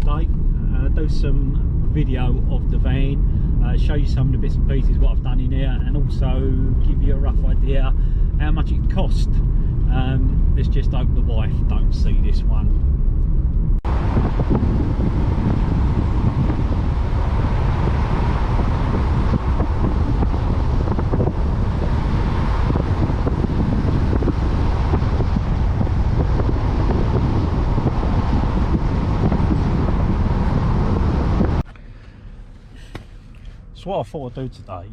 today, do some video of the van, show you some of the bits and pieces what I've done in here, and also give you a rough idea how much it cost. Let's just hope the wife don't see this one. So what I thought I'd do today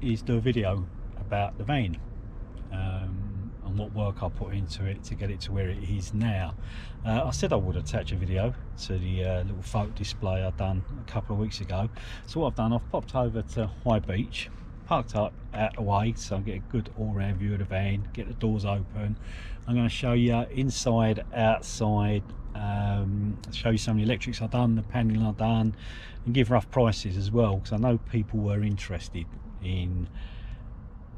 is do a video about the van and what work I put into it to get it to where it is now. I said I would attach a video to the little photo display I've done a couple of weeks ago. So what I've done, I've popped over to High Beach, parked up out the way so I get a good all-round view of the van, get the doors open. I'm going to show you inside, outside, show you some of the electrics I've done, the paneling I've done, and give rough prices as well, because I know people were interested in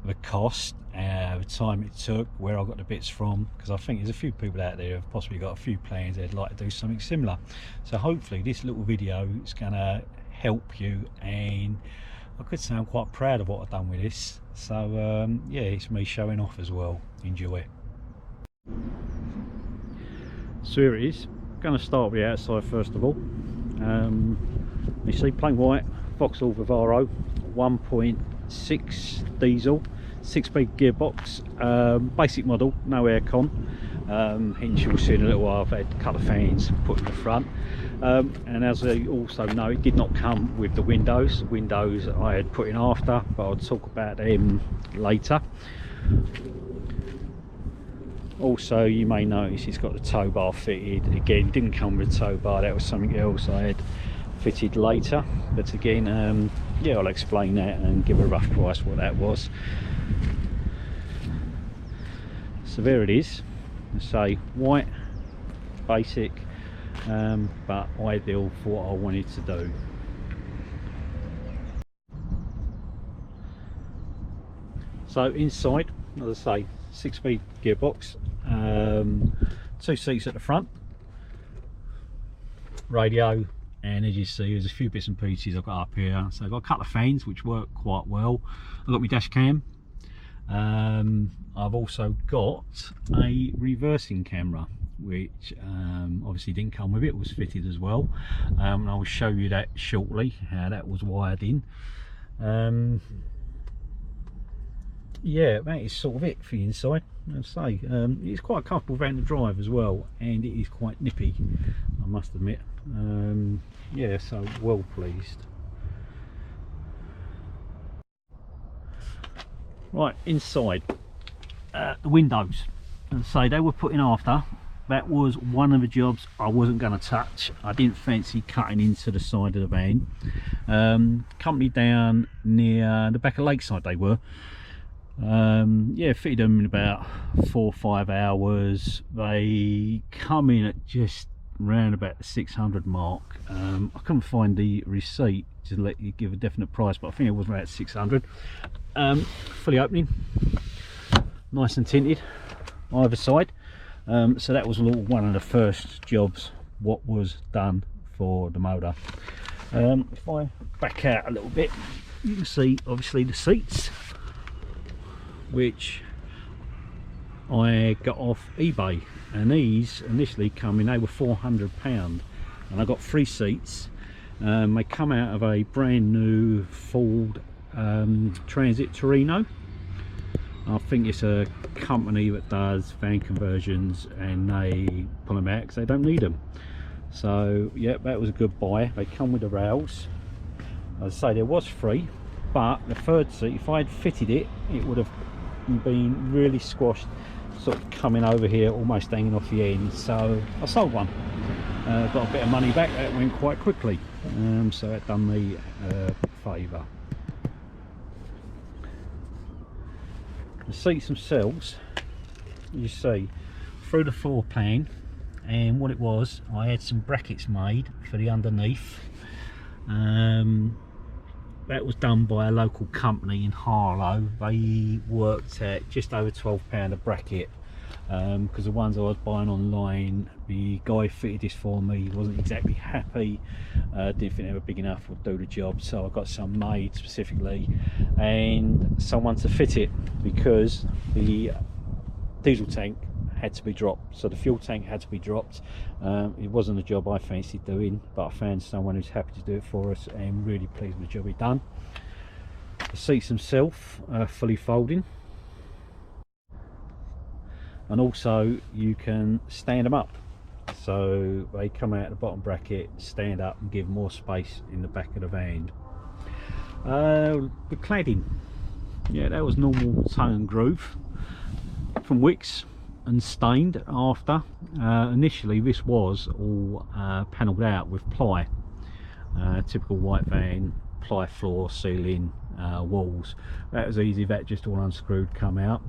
the cost, the time it took, where I got the bits from, because I think there's a few people out there who have possibly got a few plans they'd like to do something similar. So hopefully this little video is going to help you, and I could say I'm quite proud of what I've done with this. So yeah, it's me showing off as well. Enjoy it. So here it is. Going to start with the outside first of all. You see, plain white Vauxhall Vivaro, 1.6 diesel, 6-speed gearbox, basic model, no aircon. Hence you'll see in a little while I've had a couple of fans put in the front. And as you also know, it did not come with the windows. The windows I had put in after, but I'll talk about them later. Also, you may notice it's got the tow bar fitted. Again, didn't come with a tow bar, that was something else I had fitted later. But again, yeah, I'll explain that and give a rough price what that was. So there it is. I say white, basic, but ideal for what I wanted to do. So inside, as I say, 6-speed gearbox, 2 seats at the front, radio, and as you see there's a few bits and pieces I've got up here. So I've got a couple of fans which work quite well. I've got my dash cam. I've also got a reversing camera which obviously didn't come with it, was fitted as well, and I will show you that shortly, how that was wired in. Yeah, that is sort of it for the inside. I'll say it's quite a comfortable van to drive as well, and it is quite nippy, I must admit. Yeah, so well pleased. Right, inside, the windows, and say they were put in after. That was one of the jobs I wasn't going to touch. I didn't fancy cutting into the side of the van. Company down near the back of Lakeside they were. Yeah, fitted them in about 4 or 5 hours. They come in at just round about the 600 mark. I couldn't find the receipt to let you give a definite price, but I think it was around 600. Fully opening, nice and tinted either side. So that was one of the first jobs what was done for the motor. If I back out a little bit, you can see obviously the seats, which I got off eBay, and these initially come in, they were £400, and I got 3 seats. They come out of a brand new Ford Transit Torino. I think it's a company that does van conversions, and they pull them out because they don't need them. So yeah, that was a good buy. They come with the rails. As I say, there was 3, but the third seat, if I had fitted it, it would have been really squashed, sort of coming over here, almost hanging off the end. So I sold one, got a bit of money back. That went quite quickly, so that done me a favour. The seats themselves, you see through the floor plan, and what it was, I had some brackets made for the underneath. That was done by a local company in Harlow. They worked at just over £12 a bracket. because the ones I was buying online, the guy fitted this for me, he wasn't exactly happy, didn't think they were big enough or do the job, so I got some made specifically and someone to fit it, because the diesel tank had to be dropped, so the fuel tank had to be dropped. It wasn't a job I fancied doing, but I found someone who's happy to do it for us, and really pleased with the job he done. The seats themselves are fully folding, and also you can stand them up, so they come out the bottom bracket, stand up and give more space in the back of the van. The cladding, yeah, that was normal tongue and groove from Wicks and stained after. Initially this was all panelled out with ply, typical white van, ply floor, ceiling, walls. That was easy, that just all unscrewed, come out.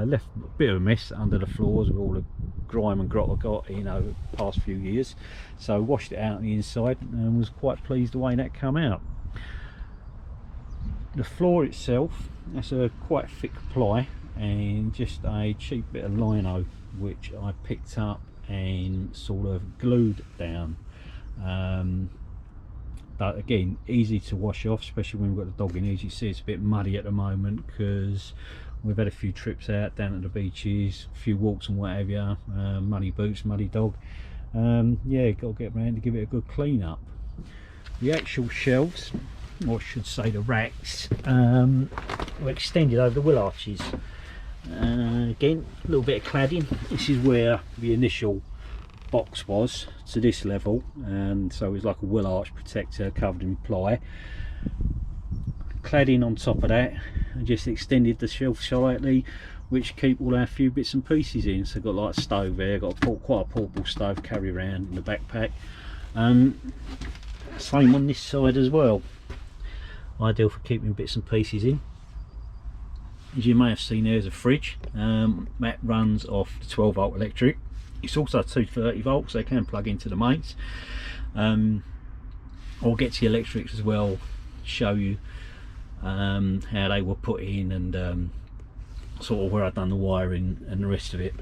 Left a bit of a mess under the floors with all the grime and grot I got, you know, the past few years, so washed it out on the inside and was quite pleased the way that come out. The floor itself, that's a quite thick ply and just a cheap bit of lino which I picked up and sort of glued down. But again, easy to wash off, especially when we've got the dog in. As you see, it's a bit muddy at the moment because we've had a few trips out down at the beaches, a few walks and what have you, muddy boots, muddy dog. Yeah, got to get around to give it a good clean up. The actual shelves, or I should say the racks, were extended over the wheel arches. Again, a little bit of cladding. This is where the initial box was, to this level, and so it's like a wheel arch protector covered in ply. Cladding on top of that, and just extended the shelf slightly, which keep all our few bits and pieces in. So got like a stove there, got quite a portable stove carry around in the backpack. Same on this side as well, ideal for keeping bits and pieces in. As you may have seen, there's a fridge that runs off the 12 volt electric. It's also 230 volts, so they can plug into the mains. I'll get to the electrics as well, show you how they were put in and sort of where I've done the wiring and the rest of it.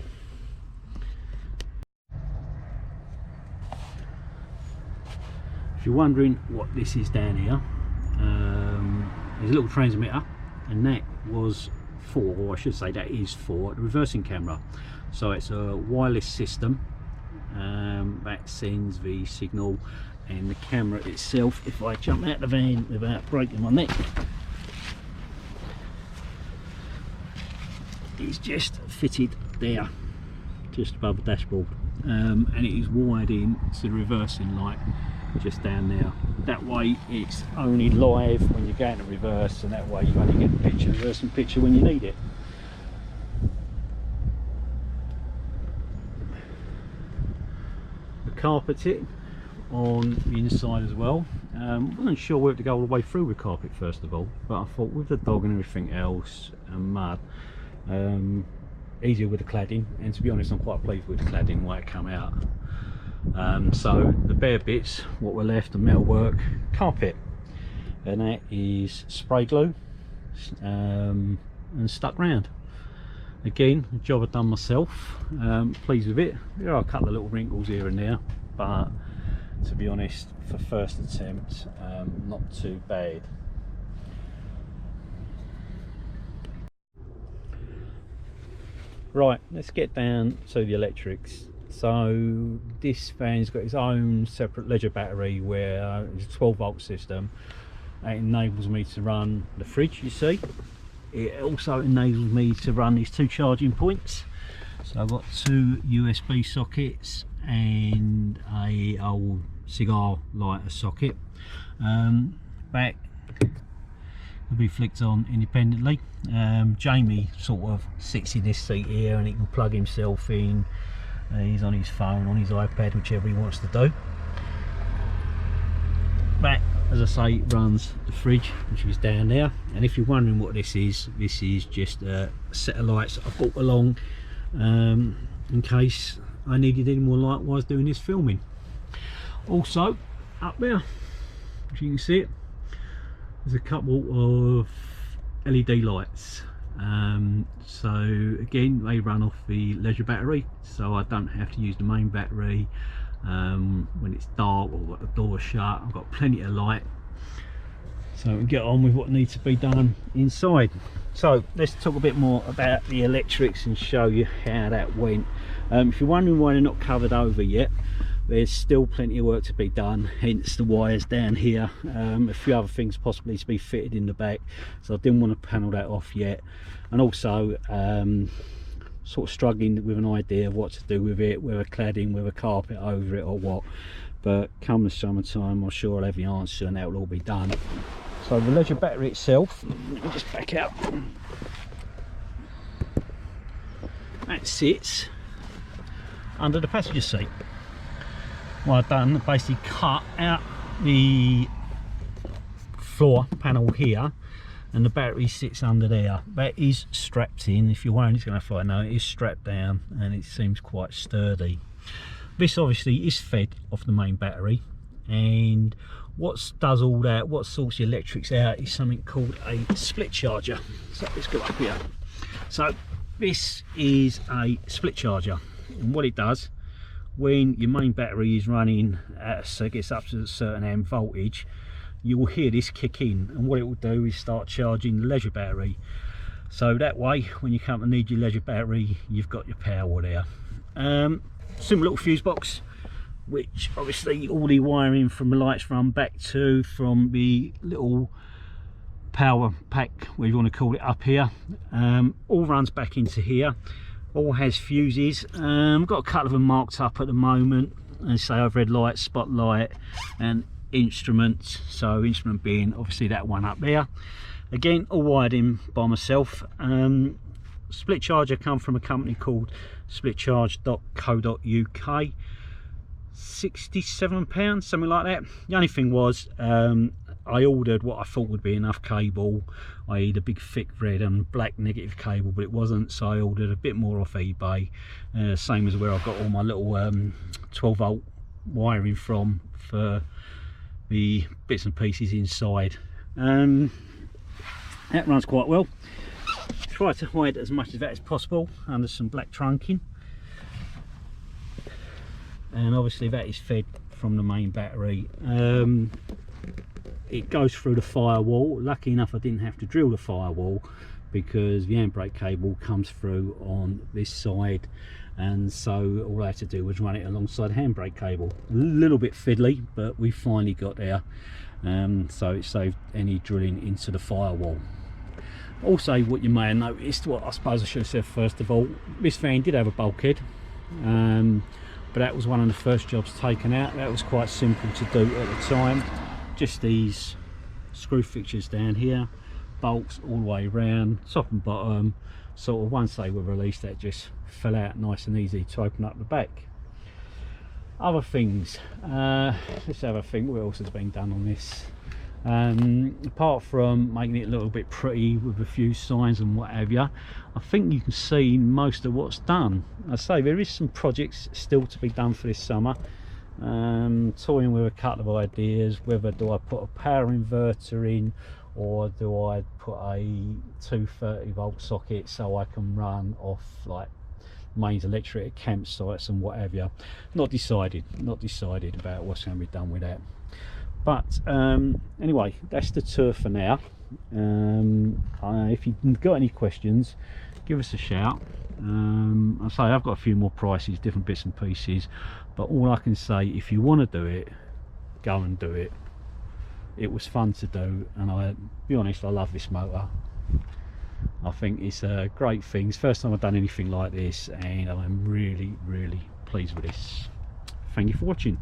If you're wondering what this is down here, there's a little transmitter, and that was for, or I should say that is for, the reversing camera. So it's a wireless system that sends the signal, and the camera itself, if I jump out the van without breaking my neck, is just fitted there, just above the dashboard, and it is wired in to the reversing light just down there. That way it's only live when you're going to reverse, and that way you only get the picture, reversing picture when you need it. The carpeting on the inside as well. Wasn't sure whether to go all the way through with carpet first of all, but I thought with the dog and everything else and mud, easier with the cladding, and to be honest I'm quite pleased with the cladding, the way it come out. So the bare bits, what were left, the metalwork, carpet, and that is spray glue and stuck round. Again, a job I've done myself, pleased with it. There are a couple of little wrinkles here and there, but to be honest, for first attempt, not too bad. Right, let's get down to the electrics. So this van's got its own separate leisure battery, where it's a 12 volt system. It enables me to run the fridge, you see. It also enables me to run these two charging points. So I've got two USB sockets and a old cigar lighter socket. Back will be flicked on independently. Jamie sort of sits in this seat here and he can plug himself in. He's on his phone, on his iPad, whichever he wants to do. That, as I say, runs the fridge, which is down there. And if you're wondering what this is just a set of lights I brought along in case I needed any more light while I was doing this filming. Also, up there, if you can see it, there's a couple of LED lights. So again, they run off the leisure battery, so I don't have to use the main battery when it's dark or got the door shut. I've got plenty of light, so we can get on with what needs to be done inside. So let's talk a bit more about the electrics and show you how that went. If you're wondering why they're not covered over yet, there's still plenty of work to be done, hence the wires down here. A few other things possibly to be fitted in the back, so I didn't want to panel that off yet. And also sort of struggling with an idea of what to do with it, whether cladding, whether carpet over it or what. But come the summertime, I'm sure I'll have the answer and that will all be done. So the leisure battery itself, let me just back out. That sits under the passenger seat. What I've done, basically cut out the floor panel here, and the battery sits under there. That is strapped in. If you're worried it's going to fly, no, it is strapped down and it seems quite sturdy. This obviously is fed off the main battery, and what does all that, what sorts the electrics out, is something called a split charger. So let's go up here. So this is a split charger, and what it does, when your main battery is running so it gets up to a certain amp voltage, you will hear this kick in, and what it will do is start charging the leisure battery. So that way, when you come to need your leisure battery, you've got your power there. Simple little fuse box, which obviously all the wiring from the lights run back to, from the little power pack, whatever you want to call it, up here, all runs back into here. All has fuses. Got a couple of them marked up at the moment. They say overhead light, spotlight and instruments. So instrument being obviously that one up there. Again, all wired in by myself. Split charger come from a company called splitcharge.co.uk. £67, something like that. The only thing was, I ordered what I thought would be enough cable, i.e. the big thick red and black negative cable, but it wasn't, so I ordered a bit more off eBay, same as where I've got all my little 12 volt wiring from for the bits and pieces inside. That runs quite well. Try to hide as much of that as possible under some black trunking, and obviously that is fed from the main battery. It goes through the firewall. Lucky enough I didn't have to drill the firewall, because the handbrake cable comes through on this side, and so all I had to do was run it alongside the handbrake cable. A little bit fiddly, but we finally got there, so it saved any drilling into the firewall. Also, what you may have noticed, what I suppose I should have said first of all, this van did have a bulkhead, but that was one of the first jobs taken out. That was quite simple to do at the time. Just these screw fixtures down here, bolts all the way around, top and bottom. Sort of once they were released, that just fell out nice and easy to open up the back. Other things, let's have a think what else has been done on this. Apart from making it a little bit pretty with a few signs and what have you, I think you can see most of what's done. I say there is some projects still to be done for this summer. Toying with a couple of ideas, whether do I put a power inverter in, or do I put a 230 volt socket so I can run off like mains electric at campsites and what have you. Not decided about what's going to be done with that. But anyway, that's the tour for now. If you've got any questions, give us a shout. I say I've got a few more prices, different bits and pieces, but all I can say, if you want to do it, go and do it. It was fun to do, and I'll be honest, I love this motor. I think it's a great thing. It's the first time I've done anything like this, and I'm really pleased with this. Thank you for watching.